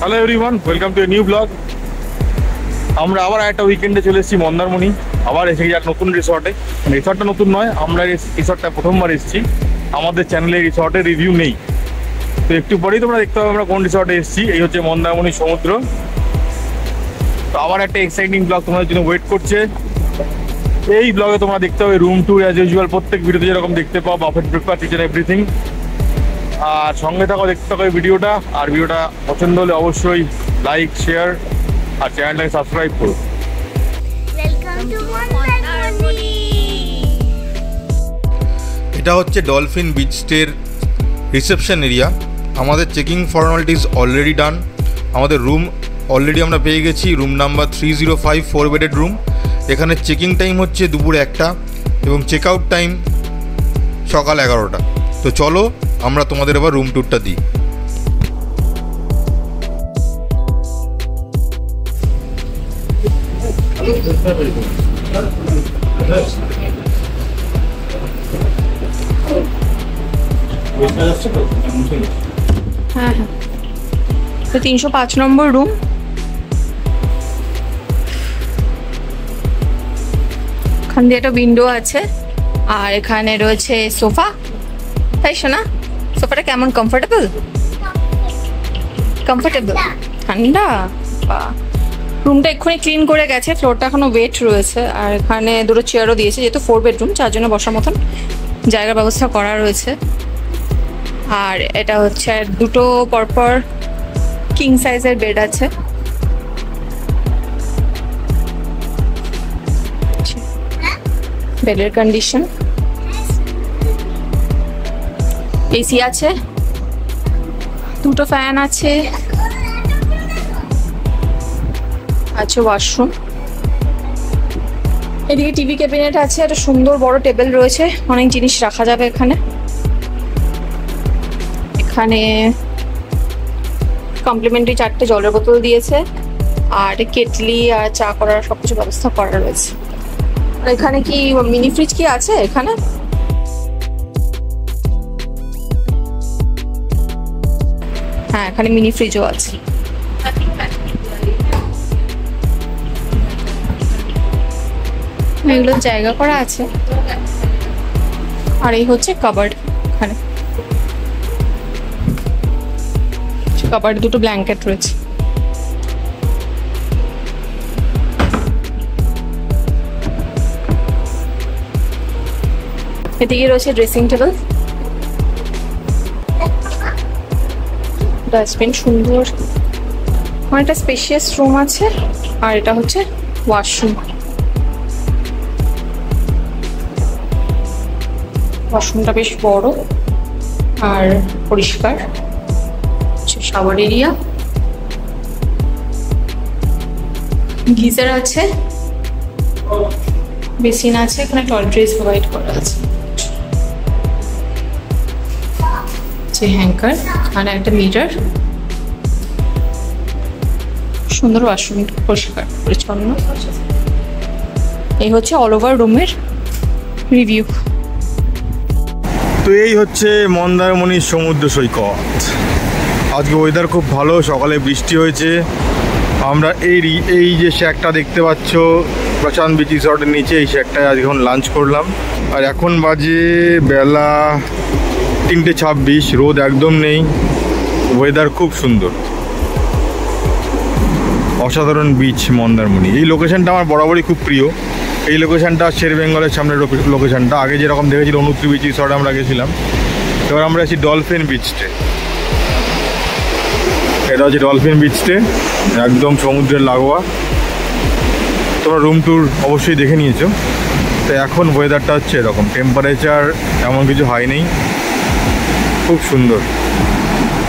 Hello everyone, welcome to a new blog. আমরা আবার একটা উইকেন্ডে চলে এসেছি মন্দারমণি। আবার এসে গেছি একটা নতুন রিসর্টে। রিসর্টটা নতুন নয়, আমরা রিসর্টটা প্রথমবার এসেছি। আমাদের চ্যানেলে রিসর্টের রিভিউ নেই, তো একটু পরেই তোমরা দেখতে পাবে আমরা কোন রিসর্টে এসেছি। এই হচ্ছে মন্দারমণি সমুদ্র। তো আবার একটা এক্সাইটিং ব্লগ তোমাদের জন্য ওয়েট করছে। এই ব্লগে তোমরা দেখতে পাবে রুম ট্যুর অ্যাজ ইউজুয়াল, প্রত্যেক ভিডিওতে যেরকম দেখতে পাও, buffet breakfast, each and everything. আর সঙ্গে থাকো, দেখতে থাকো এই ভিডিওটা। আর ভিডিওটা পছন্দ হলে অবশ্যই লাইক, শেয়ার আর চ্যানেলটাকে সাবস্ক্রাইব করো। এটা হচ্ছে ডলফিন বিচ স্টের রিসেপশন এরিয়া। আমাদের চেকিং ফর্মালিটিস অলরেডি ডান। আমাদের রুম অলরেডি আমরা পেয়ে গেছি, রুম নাম্বার 305, 4 বেডেড রুম। এখানে চেকিং টাইম হচ্ছে দুপুর 1টা এবং চেক আউট টাইম সকাল 11টা। তো চলো আমরা তোমাদের এবার রুম ট্যুরটা দিই। হ্যাঁ হ্যাঁ, তো 305 নম্বর রুম। এখান দিয়ে একটা উইন্ডো আছে আর এখানে রয়েছে সোফা। তাই শোনা, সোফাটা কেমন? কমফোর্টেবল? ঠান্ডা? রুমটা এক্ষুনি ক্লিন করে গেছে, ফ্লোরটা এখনো ওয়েট রয়েছে। আর এখানে দুটো চেয়ারও দিয়েছে, যেহেতু 4 বেডরুম, 4 জন্য বসার মতন জায়গার ব্যবস্থা করা রয়েছে। আর এটা হচ্ছে দুটো পরপর কিং সাইজের বেড আছে। বেডের কন্ডিশন, এসি আছে, দুটো ফ্যান আছে, ওয়াশরুম। এদিকে টিভি ক্যাবিনেট আছে, একটা সুন্দর বড় টেবিল রয়েছে, অনেক জিনিস রাখা যাবে এখানে। এখানে কমপ্লিমেন্টারি 4টে জলের বোতল দিয়েছে আর কেটলি আর চা করার সবকিছু ব্যবস্থা করা রয়েছে। আর এখানে কি মিনি ফ্রিজ কি আছে এখানে? হ্যাঁ, এখানে মিনি ফ্রিজও আছে। এগুলো জায়গা করা আছে। আর এই হচ্ছে কাবার্ড। এখানে কাবার্ডে দুটো ব্ল্যাঙ্কেট রয়েছে। এদিকে রয়েছে ড্রেসিং টেবিল, ডাস্টবিন, সুন্দর অনেকটা স্পেশিয়াস রুম আছে। আর এটা হচ্ছে ওয়াশরুম। ওয়াশরুমটা বেশ বড় আর পরিষ্কার। শাওয়ার এরিয়া, গিজার আছে, বেসিন আছে, এখানে টয়লেট্রিজ প্রোভাইড করা আছে। হ্যাঙ্গার, এখানে একটা মিটার। সুন্দর ওয়াশরুম, পরিষ্কার পরিচ্ছন্ন। এই হচ্ছে অল ওভার রুমের রিভিউ। তো এই হচ্ছে মন্দারমণির সমুদ্র সৈকত। আজকে ওয়েদার খুব ভালো, সকালে বৃষ্টি হয়েছে। আমরা এই যে শ্যাকটা দেখতে পাচ্ছ প্রশান্ত বিচ রিসর্টের নিচে, এই শ্যাকটায় আজ এখন লাঞ্চ করলাম। আর এখন বাজে বেলা 3:26, রোদ একদম নেই, ওয়েদার খুব সুন্দর, অসাধারণ বিচ মন্দারমণি। এই লোকেশানটা আমার বরাবরই খুব প্রিয়। এই লোকেশানটা শের বেঙ্গলের সামনের লোকেশানটা। আগে যেরকম দেখেছিল অনুত্রি বিচ রিসর্টে আমরা গেছিলাম, এবার আমরা আছি ডলফিন বিচটে। এটা হচ্ছে ডলফিন বিচটে, একদম সমুদ্রের লাগোয়া। তোমরা রুম ট্যুর অবশ্যই দেখে নিয়েছো। তো এখন ওয়েদারটা হচ্ছে এরকম, টেম্পারেচার এমন কিছু হাই নেই, খুব সুন্দর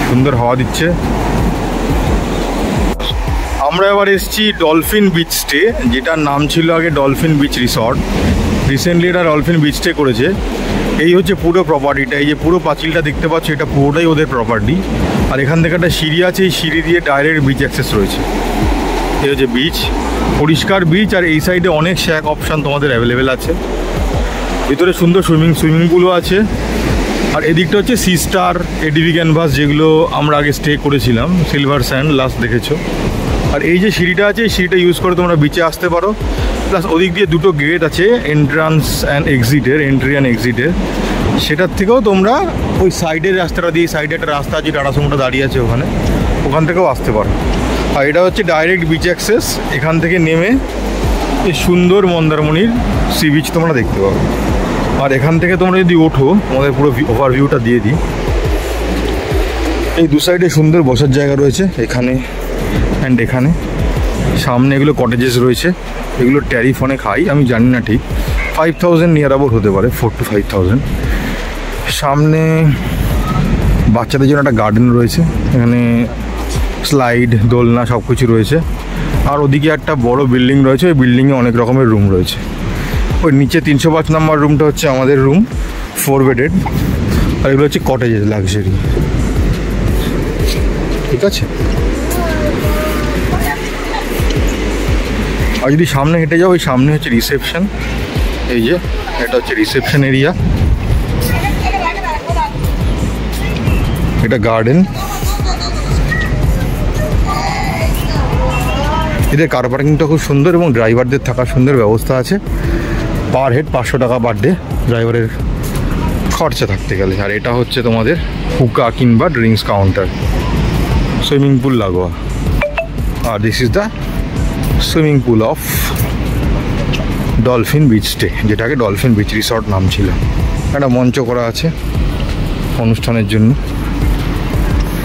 সুন্দর হাওয়া দিচ্ছে। আমরা এবার এসেছি ডলফিন বিচ স্টে, যেটার নাম ছিল আগে ডলফিন বিচ রিসর্ট। রিসেন্টলি এটা ডলফিন বিচ স্টে করেছে। এই হচ্ছে পুরো প্রপার্টিটা, এই যে পুরো পাঁচিলটা দেখতে পাচ্ছ, এটা পুরোটাই ওদের প্রপার্টি। আর এখান থেকে একটা সিঁড়ি আছে, এই সিঁড়ি দিয়ে ডাইরেক্ট বিচ অ্যাক্সেস রয়েছে। এই হচ্ছে বিচ, পরিষ্কার বিচ। আর এই সাইডে অনেক শ্যাক অপশান তোমাদের অ্যাভেলেবেল আছে। ভিতরে সুন্দর সুইমিং পুলও আছে। আর এদিকটা হচ্ছে সি স্টার, এডিবি ক্যানভাস, যেগুলো আমরা আগে স্টে করেছিলাম, সিলভার স্যান্ড লাস্ট দেখেছো। আর এই যে সিঁড়িটা আছে, এই সিঁড়িটা ইউজ করে তোমরা বিচে আসতে পারো। প্লাস ওদিক দিয়ে দুটো গেট আছে, এন্ট্রান্স অ্যান্ড এক্সিটের, এন্ট্রি অ্যান্ড এক্সিটের। সেটার থেকেও তোমরা ওই সাইডের রাস্তাটা দিয়ে, সাইডে একটা রাস্তা আছে, টাটা সুমোটা দাঁড়িয়ে আছে ওখান থেকেও আসতে পারো। আর এটা হচ্ছে ডাইরেক্ট বিচ অ্যাক্সেস। এখান থেকে নেমে এই সুন্দর মন্দারমণির সি বিচ তোমরা দেখতে পাবে। আর এখান থেকে তোমরা যদি ওঠো, আমাদের পুরো ওভারভিউটা দিয়ে দিই। এই দু সাইডে সুন্দর বসার জায়গা রয়েছে, এখানে অ্যান্ড এখানে। সামনে এগুলো কটেজেস রয়েছে, এগুলো ট্যারিফ অনেক হাই, আমি জানি না ঠিক, 5000 নিয়ার অ্যাবাউট হতে পারে, 4 to 5000। সামনে বাচ্চাদের জন্য একটা গার্ডেন রয়েছে, এখানে স্লাইড, দোলনা সব কিছু রয়েছে। আর ওদিকে একটা বড় বিল্ডিং রয়েছে, ওই বিল্ডিংয়ে অনেক রকমের রুম রয়েছে। ওই নিচে 305 নম্বর রুমটা হচ্ছে আমাদের রুম, 4 বেডেড। আর এগুলো হচ্ছে কটেজেস, লাক্সারি। ঠিক আছে। আর যদি সামনে হেঁটে যাও, ওই সামনে হচ্ছে রিসেপশন। এই যে এটা হচ্ছে রিসেপশন এরিয়া, এটা গার্ডেন। এদের কার পার্কিংটা খুব সুন্দর এবং ড্রাইভারদের থাকার সুন্দর ব্যবস্থা আছে। পার হেড 500 টাকা পার ডে ড্রাইভারের খরচা থাকতে গেলে। আর এটা হচ্ছে তোমাদের হুকা কিংবা ড্রিঙ্কস কাউন্টার, সুইমিং পুল লাগোয়া। আর this is the swimming pool of Dolphin Beach Stay, যেটাকে ডলফিন বিচ রিসর্ট নাম ছিল। একটা মঞ্চ করা আছে অনুষ্ঠানের জন্য।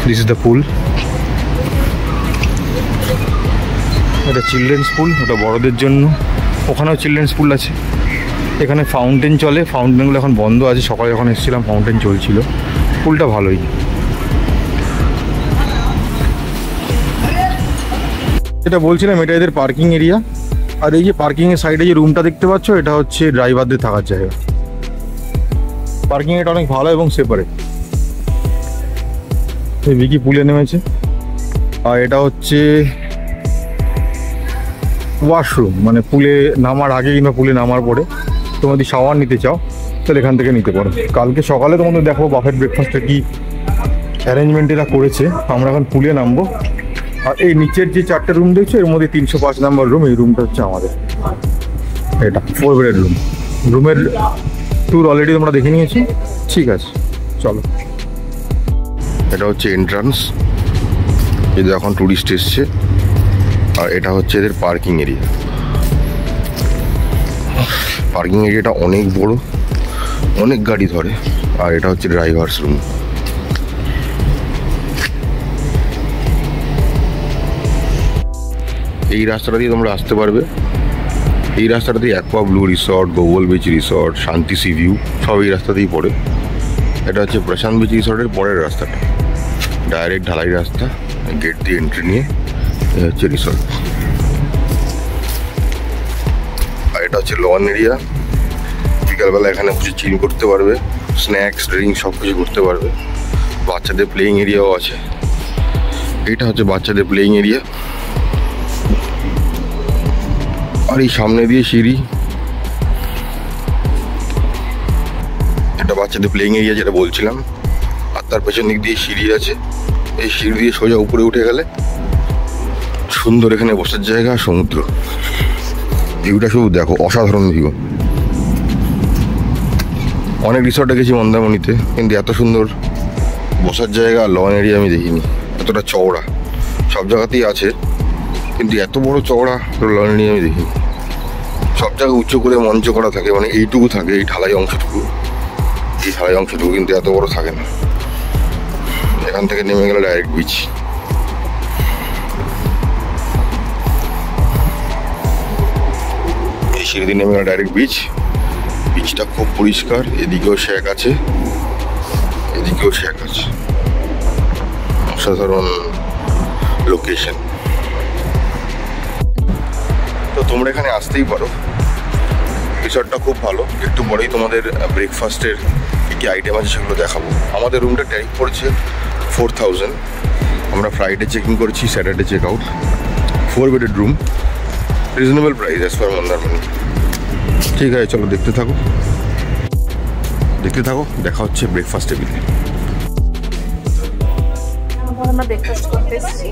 This is the pool. এটা চিলড্রেন্স পুল, ওটা বড়দের জন্য। ওখানেও চিলড্রেন্স পুল আছে। এখানে ফাউন্টেন চলে, ফাউন্টেনগুলো এখন বন্ধ আছে। সকালে যখন এসেছিলাম ফাউন্টেন চলছিল। পুলটা ভালোই। এটা বলছিলাম, এটা এদের পার্কিং এরিয়া। আর এই যে পার্কিংয়ের সাইডে যে রুমটা দেখতে পাচ্ছ, এটা হচ্ছে ড্রাইভারদের থাকার জায়গা। পার্কিং এটা অনেক ভালো এবং সেপারেট। এই বিকি পুলে নেমেছে। আর এটা হচ্ছে ওয়াশরুম, মানে পুলে নামার আগে কিংবা পুলে নামার পরে তোমরা যদি শাওয়ার নিতে চাও তাহলে এখান থেকে নিতে পারো। কালকে সকালে তোমাদের দেখো বাফেট ব্রেকফাস্টটা কি অ্যারেঞ্জমেন্ট এরা করেছে। আমরা এখন পুলে নামবো। আর এই নিচের যে 4টে রুম দেখছো, এর মধ্যে 305 নম্বর রুম, এই রুমটা হচ্ছে আমাদের। এটা 4 বেডের রুম। রুমের ট্যুর অলরেডি তোমরা দেখে নিয়েছো। ঠিক আছে, চলো। এটা হচ্ছে এন্ট্রান্স, এই এখন টুরিস্ট এসছে। আর এটা হচ্ছে এদের পার্কিং এরিয়া। পার্কিং এরিয়াটা অনেক বড়, অনেক গাড়ি ধরে। আর এটা হচ্ছে ড্রাইভার্স রুম। এই রাস্তাটা দিয়ে তোমরা আসতে পারবে। এই রাস্তাটা দিয়ে অ্যাকোয়া ব্লু রিসর্ট, গোগল beach resort, Shanti sea view সব এই রাস্তা দিয়েই পড়ে। এটা হচ্ছে প্রশান্ত বিচ রিসর্টের পরের রাস্তাটা, ডাইরেক্ট ঢালাই রাস্তা। গেট দিয়ে এন্ট্রি নিয়ে এই হচ্ছে রিসর্ট। আর এটা হচ্ছে লন এরিয়া। বিকালবেলা এখানে বসে চিল করতে পারবে, স্ন্যাক্স, ড্রিঙ্ক সব কিছু করতে পারবে। বাচ্চাদের প্লেয়িং এরিয়াও আছে। এটা হচ্ছে বাচ্চাদের প্লেয়িং এরিয়া। আর এই সামনে দিয়ে সিঁড়ি, এটা বাচ্চাদের প্লেয়িং এরিয়া যেটা বলছিলাম। আর তার পেছন দিক দিয়ে সিঁড়ি আছে। এই সিঁড়ি দিয়ে সোজা উপরে উঠে গেলে সুন্দর এখানে বসার জায়গা, সমুদ্র। ভিউটা শুধু দেখো, অসাধারণ ভিউ। অনেক রিসর্টে গেছি মন্দারমণিতে, কিন্তু এত সুন্দর বসার জায়গা, লন এরিয়া আমি দেখিনি। এতটা চওড়া সব জায়গাতেই আছে, কিন্তু এত বড় চওড়া লন এরিয়া আমি দেখিনি। সব জায়গায় উঁচু করে মঞ্চ করা থাকে, মানে এইটুকু থাকে, এই ঢালাই অংশটুকু, কিন্তু এত বড় থাকে না। এখান থেকে নেমে গেলে ডাইরেক্ট বিচ। এই সিঁড়ি দিয়ে নেমে গেলে ডাইরেক্ট বিচ। বিচটা খুব পরিষ্কার। এদিকেও শ্যাক আছে, এদিকেও শ্যাক আছে। অসাধারণ লোকেশন। তো তোমরা এখানে আসতেই পারো। রিসর্টটা খুব ভালো। একটু পরেই তোমাদের ব্রেকফাস্টের কী কী আইটেম আছে সেগুলো দেখাবো। আমাদের রুমটা ট্যারিফ পড়ছে 4000। আমরা ফ্রাইডে চেকিং করছি, Saturday check out. 4 bedded room, reasonable price as per Mandarmani. ঠিক আছে, চলো দেখতে থাকো। দেখতে থাকো, দেখা হচ্ছে ব্রেকফাস্ট টেবিলে। আমরা ব্রেকফাস্ট করতে এসেছি।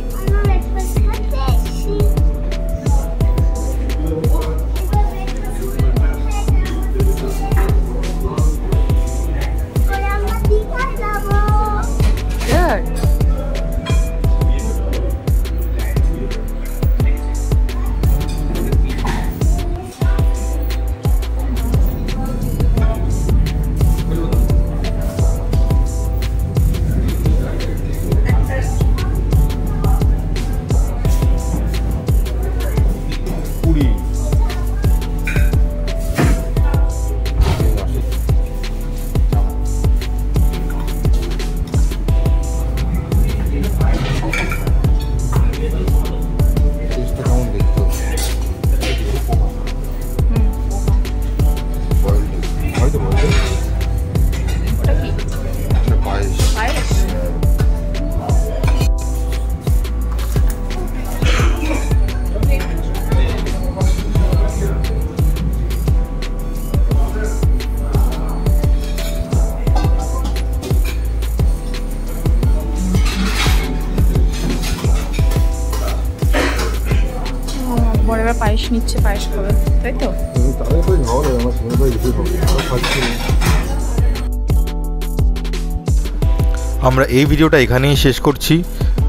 এবার পায়েস নিচ্ছে, পায়েস খাবে, তাই তো? আমরা এই ভিডিওটা এখানেই শেষ করছি।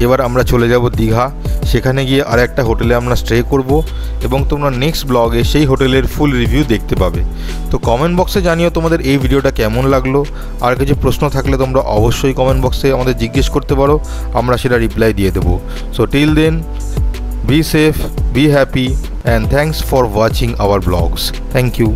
এবার আমরা চলে যাব দীঘা। সেখানে গিয়ে আর একটা হোটেলে আমরা স্টে করব এবং তোমরা নেক্সট ব্লগে সেই হোটেলের ফুল রিভিউ দেখতে পাবে। তো কমেন্ট বক্সে জানিও তোমাদের এই ভিডিওটা কেমন লাগলো। আর কিছু প্রশ্ন থাকলে তোমরা অবশ্যই কমেন্ট বক্সে আমাদের জিজ্ঞেস করতে পারো, আমরা সেটা রিপ্লাই দিয়ে দেবো। So till then, be safe, be happy, and thanks for watching our vlogs. Thank you.